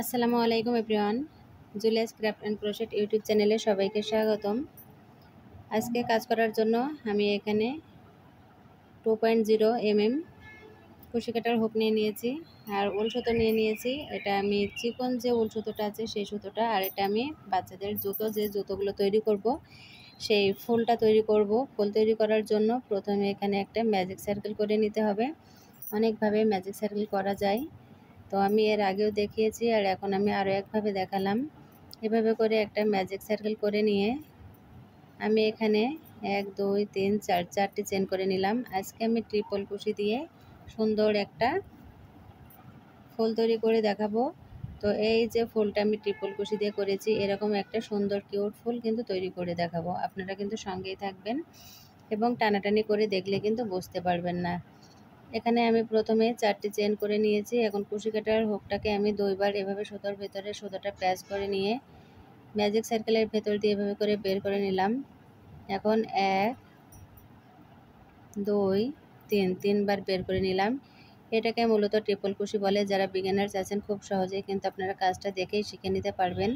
আসসালামু আলাইকুম everyone. Julius craft and crochet YouTube চ্যানেলে সবাইকে স্বাগতম। আজকে কাজ করার জন্য আমি এখানে 2.0 কুশি কাটার হুক নিয়ে নিয়েছি আর উল সুতো নিয়ে নিয়েছি। এটা আমি চিকন যে উল সুতোটা আছে সেই সুতোটা, আর এটা আমি বাচ্চাদের জুতোগুলো তৈরি করব, সেই ফুলটা তৈরি করব। ফুল তৈরি করার জন্য প্রথমে এখানে একটা ম্যাজিক সার্কেল করে নিতে হবে। অনেকভাবে ম্যাজিক সার্কেল করা যায়, তো আমি এর আগেও দেখিয়েছি আর এখন আমি আরও একভাবে দেখালাম। এভাবে করে একটা ম্যাজিক সার্কেল করে নিয়ে আমি এখানে 1 2 3 4 চারটি চেন করে নিলাম। আজকে আমি ট্রিপল কুশি দিয়ে সুন্দর একটা ফুল তৈরি করে দেখাবো। তো এই যে ফুলটা আমি ট্রিপল কুশি দিয়ে করেছি, এরকম একটা সুন্দর কিউট ফুল কিন্তু তৈরি করে দেখাবো। আপনারা কিন্তু সঙ্গেই থাকবেন এবং টানাটানি করে দেখলে কিন্তু বুঝতে পারবেন না। এখানে আমি প্রথমে 4টি চেন করে নিয়েছি। এখন কুশি কাটার হুকটাকে আমি 2বার এভাবে সুতোর ভেতরে সুতোটা প্যাচ করে নিয়ে ম্যাজিক সার্কেলের ভেতর দিয়ে এভাবে করে বের করে নিলাম। এখন 1 2 3 তিনবার বের করে নিলাম। এটাকে মূলত ট্রিপল কুশি বলে। যারা বিগিনার্স আছেন খুব সহজেই কিন্তু আপনারা কাজটা দেখেই শিখে নিতে পারবেন।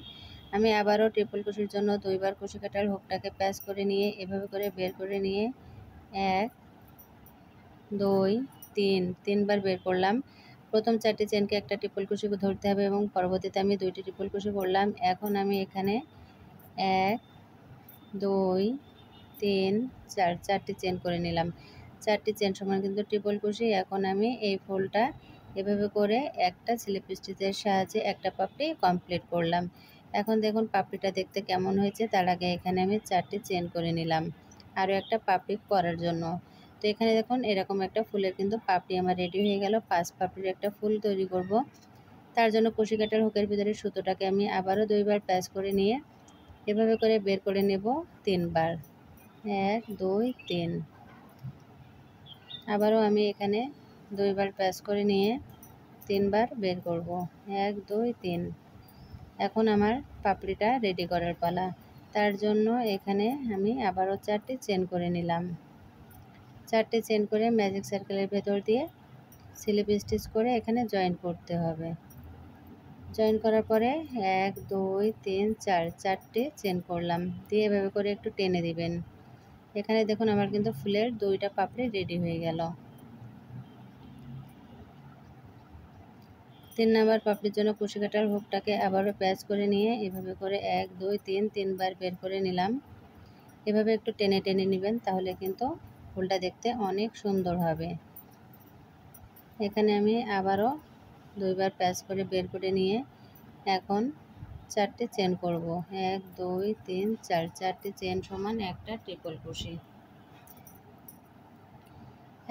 আমি আবারও ট্রিপল কুশির জন্য 2বার কুশি কাটার হুকটাকে প্যাচ করে নিয়ে এভাবে করে বের করে নিয়ে 1 2 3 তিনবার বের করলাম। প্রথম 4টি চেনকে একটা ট্রিপল কুশি ধরতে হবে এবং পরবর্তীতে আমি 2টি ট্রিপল কুশি করলাম। এখন আমি এখানে 1 2 3 4 চারটি চেন করে নিলাম। 4টি চেন সমান কিন্তু ট্রিপল কুশি। এখন আমি এই ফুলটা এভাবে করে একটা স্লিপ স্টিচের সাহায্যে একটা পাপড়ি কমপ্লিট করলাম। এখন দেখুন পাপড়িটা দেখতে কেমন হয়েছে। তার আগে এখানে আমি 4টি চেন করে নিলাম আরও একটা পাপড়ি করার জন্য। তো এখানে দেখুন এরকম একটা ফুলের কিন্তু পাপড়ি আমার রেডি হয়ে গেল। 5 পাপড়ির একটা ফুল তৈরি করব। তার জন্য কুশি কাটার হুকের ভিতরে সুতোটাকে আমি আবারও 2বার প্যাচ করে নিয়ে এভাবে করে বের করে নেব 3বার। 1 2 3। আবারও আমি এখানে 2বার প্যাচ করে নিয়ে 3বার বের করব। 1 2 3। এখন আমার পাপড়িটা রেডি করার পালা। তার জন্য এখানে আমি আবারও 4টি চেন করে নিলাম। 4টি চেন করে ম্যাজিক সার্কেলের ভেতর দিয়ে স্লিপ স্টিচ করে এখানে জয়েন করতে হবে। জয়েন করার পরে 1 2 3 4 চারটে চেন করলাম, দিয়ে এভাবে করে একটু টেনে দিবেন। এখানে দেখুন আমার কিন্তু ফুলের 2টা পাপড়ি রেডি হয়ে গেল। 3 নাম্বার পাপড়ির জন্য কুশি কাটার হুকটাকে আবারও প্যাচ করে নিয়ে এভাবে করে 1 2 3 তিনবার বের করে নিলাম। এভাবে একটু টেনে টেনে নেবেন, তাহলে কিন্তু ফুলটা দেখতে অনেক সুন্দর হবে। এখানে আমি আবারও 2বার প্যাচ করে বের করে নিয়ে এখন 4টি চেন করব। 1 2 3 4 চারটি চেন সমান একটা ট্রিপল কুশি।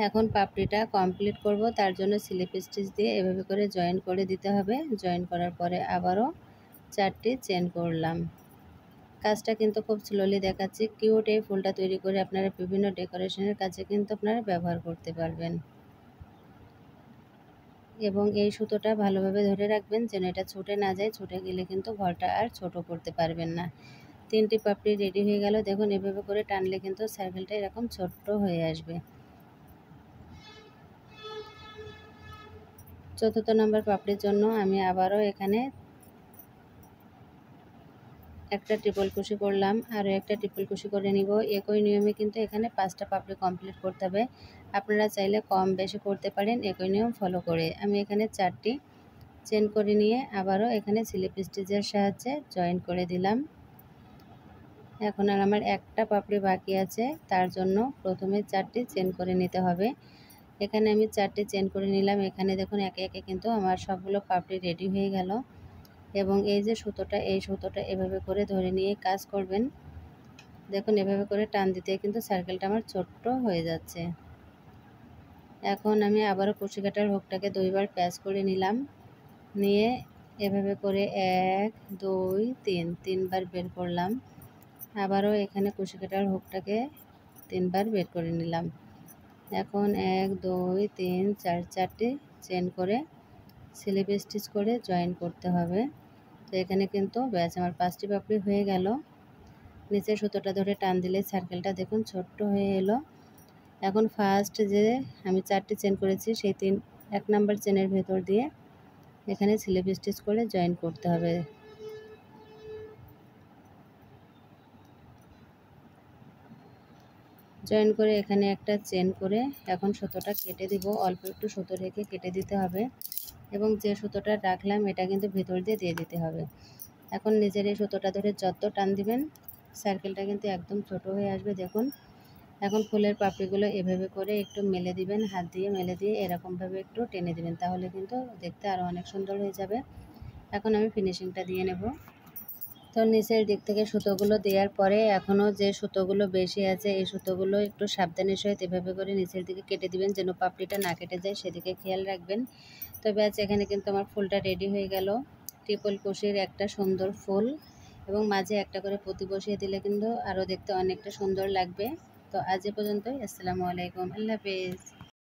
এখন পাপড়িটা কমপ্লিট করব। তার জন্য স্লিপ স্টিচ দিয়ে এভাবে করে জয়েন করে দিতে হবে। জয়েন করার পরে আবারও 4টি চেন করলাম। কাজটা কিন্তু খুব স্লোলি দেখাচ্ছি। কিউট এই ফুলটা তৈরি করে আপনারা বিভিন্ন ডেকোরেশনের কাজে কিন্তু আপনারা ব্যবহার করতে পারবেন। এবং এই সুতোটা ভালোভাবে ধরে রাখবেন যেন এটা ছুটে না যায়। ছুটে গেলে কিন্তু ঘরটা আর ছোট করতে পারবেন না। 3টি পাপড়ি রেডি হয়ে গেল। দেখুন এভাবে করে টানলে কিন্তু সার্কেলটা এরকম ছোট্ট হয়ে আসবে। 4র্থ নম্বর পাপড়ির জন্য আমি আবারও এখানে একটা ট্রিপল কুশি করলাম, আরও একটা ট্রিপল কুশি করে নিব। একই নিয়মে কিন্তু এখানে 5টা পাপড়ি কমপ্লিট করতে হবে। আপনারা চাইলে কম বেশি করতে পারেন একই নিয়ম ফলো করে। আমি এখানে 4টি চেন করে নিয়ে আবারও এখানে স্লিপ স্টিচের সাহায্যে জয়েন করে দিলাম। এখন আর আমার একটা পাপড়ি বাকি আছে, তার জন্য প্রথমে 4টি চেন করে নিতে হবে। এখানে আমি 4টি চেন করে নিলাম। এখানে দেখুন একে একে কিন্তু আমার সবগুলো পাপড়ি রেডি হয়ে গেল। এবং এই যে সুতোটা, এই সুতোটা এভাবে করে ধরে নিয়ে কাজ করবেন। দেখুন এভাবে করে টান দিতে কিন্তু সার্কেলটা আমার ছোট্ট হয়ে যাচ্ছে। এখন আমি আবারও কুশি কাটার হুকটাকে 2বার প্যাচ করে নিলাম। নিয়ে এভাবে করে 1 2 3 তিনবার বের করলাম। আবারও এখানে কুশি কাটার হুকটাকে 3বার বের করে নিলাম। এখন 1 2 3 4 চারটি চেন করে স্লিপ স্টিচ করে জয়েন করতে হবে। তো এখানে কিন্তু ব্যাস আমার 5টি পাপড়ি হয়ে গেল। নিচে সুতোটা ধরে টান দিলে সার্কেলটা দেখুন ছোট্ট হয়ে এলো। এখন ফার্স্ট যে আমি 4টি চেন করেছি সেই 1 নাম্বার চেনের ভেতর দিয়ে এখানে স্লিপ স্টিচ করে জয়েন করতে হবে। জয়েন করে এখানে একটা চেন করে এখন সুতোটা কেটে দিব। অল্প একটু সুতো রেখে কেটে দিতে হবে এবং যে সুতোটা রাখলাম এটা কিন্তু ভেতর দিয়ে দিতে হবে। এখন নিজের এই সুতোটা ধরে যত টান দিবেন সার্কেলটা কিন্তু একদম ছোট হয়ে আসবে। দেখুন এখন ফুলের পাপড়িগুলো এভাবে করে একটু মেলে দিবেন, হাত দিয়ে মেলে দিয়ে এরকমভাবে একটু টেনে দিবেন, তাহলে কিন্তু দেখতে আরও অনেক সুন্দর হয়ে যাবে। এখন আমি ফিনিশিংটা দিয়ে নেব। তো নিচের দিক থেকে সুতোগুলো দেওয়ার পরে এখনও যে সুতোগুলো বেশি আছে এই সুতোগুলো একটু সাবধানের সহিত এভাবে করে নিচের দিকে কেটে দিবেন, যেন পাপড়িটা না কেটে যায় সেদিকে খেয়াল রাখবেন। তো ব্যাস এখানে কিন্তু আমার ফুলটা রেডি হয়ে গেল। ট্রিপল কুশির একটা সুন্দর ফুল এবং মাঝে একটা করে পুঁতি বসিয়ে দিলে কিন্তু আরও দেখতে অনেকটা সুন্দর লাগবে। তো আজ এ পর্যন্তই। আসসালামু আলাইকুম, আল্লাহ হাফেজ।